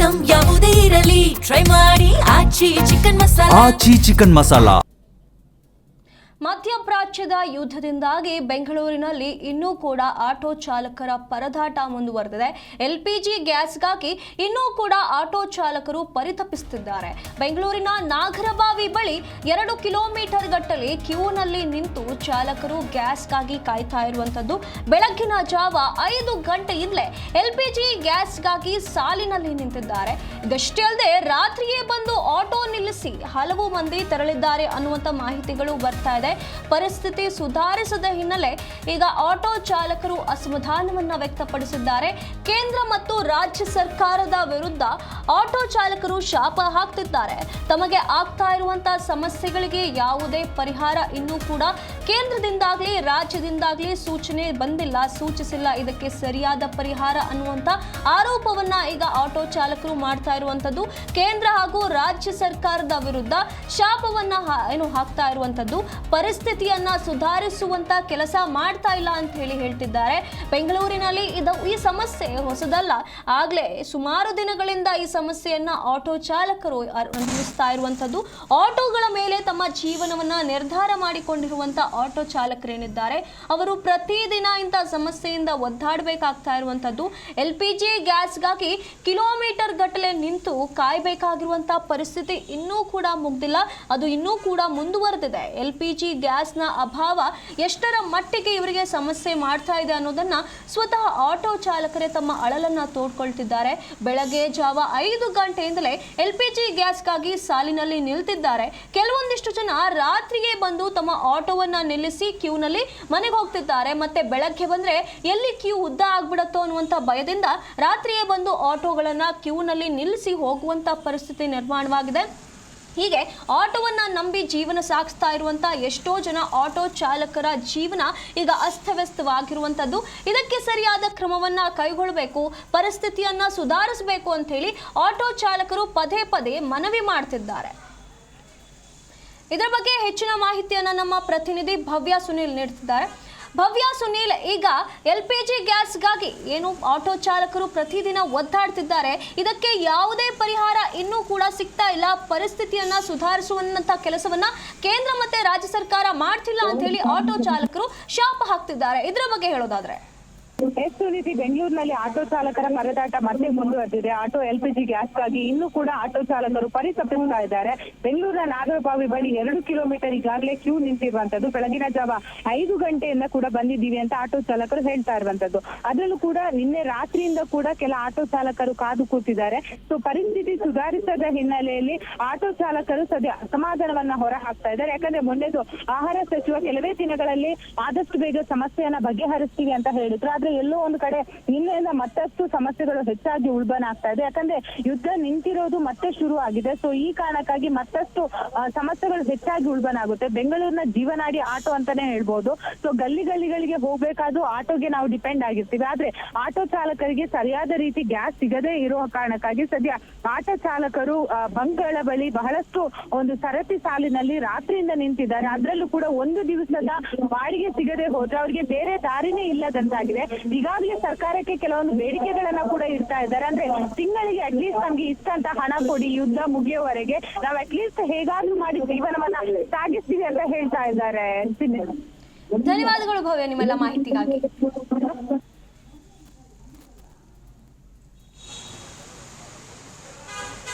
Item ಯಾವುದೇ ಇರಲಿ try ಮಾಡಿ ಆಚಿ ಚಿಕನ್ ಮಸಾಲಾ. ಮಧ್ಯಪ್ರಾಚ್ಯದ ಯುದ್ಧದಿಂದಾಗಿ ಬೆಂಗಳೂರಿನಲ್ಲಿ ಇನ್ನೂ ಕೂಡ ಆಟೋ ಚಾಲಕರ ಪರದಾಟ ಮುಂದುವರೆದಿದೆ. ಎಲ್ಪಿಜಿ ಗ್ಯಾಸ್ಗಾಗಿ ಇನ್ನೂ ಕೂಡ ಆಟೋ ಚಾಲಕರು ಪರಿತಪಿಸುತ್ತಿದ್ದಾರೆ. ಬೆಂಗಳೂರಿನ ನಾಗರಬಾವಿ ಬಳಿ 2 ಕಿಲೋಮೀಟರ್ ಗಟ್ಟಲೆ ಕ್ಯೂನಲ್ಲಿ ನಿಂತು ಚಾಲಕರು ಗ್ಯಾಸ್ಗಾಗಿ ಕಾಯ್ತಾ ಇರುವಂತದ್ದು. ಬೆಳಗ್ಗಿನ ಜಾವ 5 ಗಂಟೆಯಿಂದಲೇ ಎಲ್ಪಿಜಿ ಗ್ಯಾಸ್ಗಾಗಿ ಸಾಲಿನಲ್ಲಿ ನಿಂತಿದ್ದಾರೆ. ಇದಷ್ಟೇ ಅಲ್ಲದೆ ರಾತ್ರಿಯೇ ಬಂದು ಆಟೋ ನಿಲ್ಲಿಸಿ ಹಲವು ಮಂದಿ ತೆರಳಿದ್ದಾರೆ ಅನ್ನುವಂತ ಮಾಹಿತಿಗಳು ಬರ್ತಾ ಇದೆ. ಪರಿಸ್ಥಿತಿ ಸುಧಾರಿಸದ ಹಿನ್ನೆಲೆ ಈಗ ಆಟೋ ಚಾಲಕರು ಅಸಮಾಧಾನವನ್ನ ವ್ಯಕ್ತಪಡಿಸಿದ್ದಾರೆ. ಕೇಂದ್ರ ಮತ್ತು ರಾಜ್ಯ ಸರ್ಕಾರದ ವಿರುದ್ಧ ಆಟೋ ಚಾಲಕರು ಶಾಪ ಹಾಕ್ತಿದ್ದಾರೆ. ತಮಗೆ ಆಗ್ತಾ ಇರುವಂತಹ ಸಮಸ್ಯೆಗಳಿಗೆ ಯಾವುದೇ ಪರಿಹಾರ ಇನ್ನೂ ಕೂಡ ಕೇಂದ್ರದಿಂದಾಗ್ಲಿ ರಾಜ್ಯದಿಂದಾಗ್ಲಿ ಸೂಚನೆ ಬಂದಿಲ್ಲ, ಸೂಚಿಸಿಲ್ಲ ಇದಕ್ಕೆ ಸರಿಯಾದ ಪರಿಹಾರ ಅನ್ನುವಂತ ಆರೋಪವನ್ನ ಈಗ ಆಟೋ ಚಾಲಕರು ಮಾಡ್ತಾ ಇರುವಂತದ್ದು. ಕೇಂದ್ರ ಹಾಗೂ ರಾಜ್ಯ ಸರ್ಕಾರದ ವಿರುದ್ಧ ಶಾಪವನ್ನ ಹಾಕ್ತಾ ಇರುವಂತದ್ದು. ಪರಿಸ್ಥಿತಿಯನ್ನ ಸುಧಾರಿಸುವಂತ ಕೆಲಸ ಮಾಡ್ತಾ ಇಲ್ಲ ಅಂತ ಹೇಳ್ತಿದ್ದಾರೆ. ಬೆಂಗಳೂರಿನಲ್ಲಿ ಈ ಸಮಸ್ಯೆ ಹೊಸದಲ್ಲ. ಆಗ್ಲೇ ಸುಮಾರು ದಿನಗಳಿಂದ ಈ ಸಮಸ್ಯೆಯನ್ನ ಆಟೋ ಚಾಲಕರು ಅನುಭವಿಸ್ತಾ ಇರುವಂತದ್ದು. ಆಟೋಗಳ ಮೇಲೆ ತಮ್ಮ ಜೀವನವನ್ನ ನಿರ್ಧಾರ ಮಾಡಿಕೊಂಡಿರುವಂತ ಆಟೋ ಚಾಲಕರೇನಿದ್ದಾರೆ ಅವರು ಪ್ರತಿದಿನ ಇಂಥ ಸಮಸ್ಯೆಯಿಂದ ಒದ್ದಾಡಬೇಕಾಗ್ತಾ ಇರುವಂತದ್ದು. ಎಲ್ಪಿಜಿ ಗ್ಯಾಸ್ಗಾಗಿ ಕಿಲೋಮೀಟರ್ ಗಟ್ಟಲೆ ನಿಂತು ಕಾಯಬೇಕಾಗಿರುವಂತಹ ಪರಿಸ್ಥಿತಿ ಇನ್ನೂ ಕೂಡ ಮುಗ್ದಿಲ್ಲ, ಅದು ಇನ್ನೂ ಕೂಡ ಮುಂದುವರೆದಿದೆ. ಎಲ್ಪಿಜಿ ಗ್ಯಾಸ್ನ ಅಭಾವ ಎಷ್ಟರ ಮಟ್ಟಿಗೆ ಇವರಿಗೆ ಸಮಸ್ಯೆ ಮಾಡ್ತಾ ಇದೆ ಅನ್ನೋದನ್ನ ಸ್ವತಃ ಆಟೋ ಚಾಲಕರೇ ತಮ್ಮ ಅಳಲನ್ನ ತೋಡ್ಕೊಳ್ತಿದ್ದಾರೆ. ಬೆಳಗ್ಗೆ ಜಾವ 5 ಗಂಟೆಯಿಂದಲೇ ಎಲ್ಪಿಜಿ ಗ್ಯಾಸ್ಗಾಗಿ ಸಾಲಿನಲ್ಲಿ ನಿಲ್ತಿದ್ದಾರೆ. ಕೆಲವೊಂದಿಷ್ಟು ಜನ ರಾತ್ರಿಯೇ ಬಂದು ತಮ್ಮ ಆಟೋವನ್ನ ನಿಲ್ಲಿಸಿ ಕ್ಯೂನಲ್ಲಿ ಮನೆಗೆ ಹೋಗ್ತಿದ್ದಾರೆ. ಮತ್ತೆ ಬೆಳಗ್ಗೆ ಬಂದ್ರೆ ಎಲ್ಲಿ ಕ್ಯೂ ಉದ್ದ ಆಗ್ಬಿಡತ್ತೋ ಅನ್ನುವಂತ ಭಯದಿಂದ ರಾತ್ರಿಯೇ ಬಂದು ಆಟೋಗಳನ್ನ ಕ್ಯೂನಲ್ಲಿ ನಿಲ್ಲಿಸಿ ಹೋಗುವಂತ ಪರಿಸ್ಥಿತಿ ನಿರ್ಮಾಣವಾಗಿದೆ. ಹೀಗೆ ಆಟೋವನ್ನ ನಂಬಿ ಜೀವನ ಸಾಗಿಸ್ತಾ ಇರುವಂತ ಎಷ್ಟೋ ಜನ ಆಟೋ ಚಾಲಕರ ಜೀವನ ಈಗ ಅಸ್ತವ್ಯಸ್ತವಾಗಿರುವಂತದ್ದು. ಇದಕ್ಕೆ ಸರಿಯಾದ ಕ್ರಮವನ್ನ ಕೈಗೊಳ್ಳಬೇಕು, ಪರಿಸ್ಥಿತಿಯನ್ನ ಸುಧಾರಿಸಬೇಕು ಅಂತ ಹೇಳಿ ಆಟೋ ಚಾಲಕರು ಪದೇ ಪದೇ ಮನವಿ ಮಾಡ್ತಿದ್ದಾರೆ. ಇದರ ಬಗ್ಗೆ ಹೆಚ್ಚಿನ ಮಾಹಿತಿಯನ್ನ ನಮ್ಮ ಪ್ರತಿನಿಧಿ ಭವ್ಯ ಸುನೀಲ್ ನೀಡುತ್ತಿದ್ದಾರೆ. ಭವ್ಯ ಸುನೀಲ್, ಈಗ ಎಲ್ಪಿಜಿ ಗ್ಯಾಸ್ಗಾಗಿ ಏನು ಆಟೋ ಚಾಲಕರು ಪ್ರತಿದಿನ ಒದ್ದಾಡ್ತಿದ್ದಾರೆ, ಇದಕ್ಕೆ ಯಾವುದೇ ಪರಿಹಾರ ಇನ್ನೂ ಕೂಡ ಸಿಗ್ತಾ ಇಲ್ಲ. ಪರಿಸ್ಥಿತಿಯನ್ನ ಸುಧಾರಿಸುವಂತ ಕೆಲಸವನ್ನ ಕೇಂದ್ರ ಮತ್ತೆ ರಾಜ್ಯ ಸರ್ಕಾರ ಮಾಡ್ತಿಲ್ಲ ಅಂತ ಹೇಳಿ ಆಟೋ ಚಾಲಕರು ಶಾಪ ಹಾಕ್ತಿದ್ದಾರೆ. ಇದರ ಬಗ್ಗೆ ಹೇಳೋದಾದ್ರೆ ರೀತಿ ಬೆಂಗಳೂರಿನಲ್ಲಿ ಆಟೋ ಚಾಲಕರ ಪರದಾಟ ಮತ್ತೆ ಮುಂದುವರೆದಿದೆ. ಆಟೋ ಎಲ್ಪಿಜಿ ಗ್ಯಾಸ್ಗಾಗಿ ಇನ್ನೂ ಕೂಡ ಆಟೋ ಚಾಲಕರು ಪರಿತಪಿಸ್ತಾ ಇದ್ದಾರೆ. ಬೆಂಗಳೂರಿನ ನಾಗರಬಾವಿ ಬಳಿ 2 ಕಿಲೋಮೀಟರ್ ಈಗಾಗಲೇ ಕ್ಯೂ ನಿಂತಿರುವಂತದ್ದು. ಬೆಳಗಿನ ಜಾವ 5 ಗಂಟೆಯಿಂದ ಕೂಡ ಬಂದಿದ್ದೀವಿ ಅಂತ ಆಟೋ ಚಾಲಕರು ಹೇಳ್ತಾ ಇರುವಂತದ್ದು. ಅದರಲ್ಲೂ ಕೂಡ ನಿನ್ನೆ ರಾತ್ರಿಯಿಂದ ಕೂಡ ಕೆಲ ಆಟೋ ಚಾಲಕರು ಕಾದು ಕೂತಿದ್ದಾರೆ. ಸೊ ಪರಿಸ್ಥಿತಿ ಸುಧಾರಿಸದ ಹಿನ್ನೆಲೆಯಲ್ಲಿ ಆಟೋ ಚಾಲಕರು ಸದ್ಯ ಅಸಮಾಧಾನವನ್ನ ಹೊರ ಹಾಕ್ತಾ ಇದ್ದಾರೆ. ಯಾಕಂದ್ರೆ ಮೊನ್ನೆದು ಆಹಾರ ಸಚಿವ ಕೆಲವೇ ದಿನಗಳಲ್ಲಿ ಆದಷ್ಟು ಬೇಗ ಸಮಸ್ಯೆಯನ್ನ ಬಗೆಹರಿಸ್ತೀವಿ ಅಂತ ಹೇಳಿದ್ರು. ಆದ್ರೆ ಎಲ್ಲೋ ಒಂದು ಕಡೆ ನಿನ್ನೆಯಿಂದ ಮತ್ತಷ್ಟು ಸಮಸ್ಯೆಗಳು ಹೆಚ್ಚಾಗಿ ಉಲ್ಬಣ ಆಗ್ತಾ ಇದೆ. ಯಾಕಂದ್ರೆ ಯುದ್ಧ ನಿಂತಿರೋದು ಮತ್ತೆ ಶುರು ಆಗಿದೆ. ಸೊ ಈ ಕಾರಣಕ್ಕಾಗಿ ಮತ್ತಷ್ಟು ಸಮಸ್ಯೆಗಳು ಹೆಚ್ಚಾಗಿ ಉಲ್ಬಣ ಆಗುತ್ತೆ. ಬೆಂಗಳೂರಿನ ಜೀವನಾಡಿ ಆಟೋ ಅಂತಾನೆ ಹೇಳ್ಬೋದು. ಸೊ ಗಲ್ಲಿಗಳಿಗೆ ಹೋಗ್ಬೇಕಾದ್ರೂ ಆಟೋಗೆ ನಾವು ಡಿಪೆಂಡ್ ಆಗಿರ್ತೀವಿ. ಆದ್ರೆ ಆಟೋ ಚಾಲಕರಿಗೆ ಸರಿಯಾದ ರೀತಿ ಗ್ಯಾಸ್ ಸಿಗದೇ ಇರೋ ಕಾರಣಕ್ಕಾಗಿ ಸದ್ಯ ಆಟೋ ಚಾಲಕರು ಬಂಕ್ಗಳ ಬಳಿ ಬಹಳಷ್ಟು ಒಂದು ಸರತಿ ಸಾಲಿನಲ್ಲಿ ರಾತ್ರಿಯಿಂದ ನಿಂತಿದ್ದಾರೆ. ಅದ್ರಲ್ಲೂ ಕೂಡ ಒಂದು ದಿವಸದ ಬಾಡಿಗೆ ಸಿಗದೆ ಹೋದ್ರೆ ಅವ್ರಿಗೆ ಬೇರೆ ದಾರಿನೇ ಇಲ್ಲದಂತಾಗಿದೆ. ಈಗಾಗಲೇ ಸರ್ಕಾರಕ್ಕೆ ಕೆಲವೊಂದು ಬೇಡಿಕೆಗಳನ್ನ ಕೂಡ ಇಡ್ತಾ ಇದ್ದಾರೆ. ಅಂದ್ರೆ ತಿಂಗಳಿಗೆ ಅಟ್ಲೀಸ್ಟ್ ನಮ್ಗೆ ಇಷ್ಟ ಅಂತ ಹಣ ಕೊಡಿ, ಯುದ್ಧ ಮುಗಿಯೋವರೆಗೆ ನಾವು ಅಟ್ಲೀಸ್ಟ್ ಹೇಗಾದ್ರೂ ಮಾಡಿ ಜೀವನವನ್ನ ಸಾಗಿಸ್ತೀವಿ ಅಂತ ಹೇಳ್ತಾ ಇದ್ದಾರೆ. ಧನ್ಯವಾದಗಳು ಭವ್ಯ ನಿಮ್ಮೆಲ್ಲ ಮಾಹಿತಿಗಾಗಿ.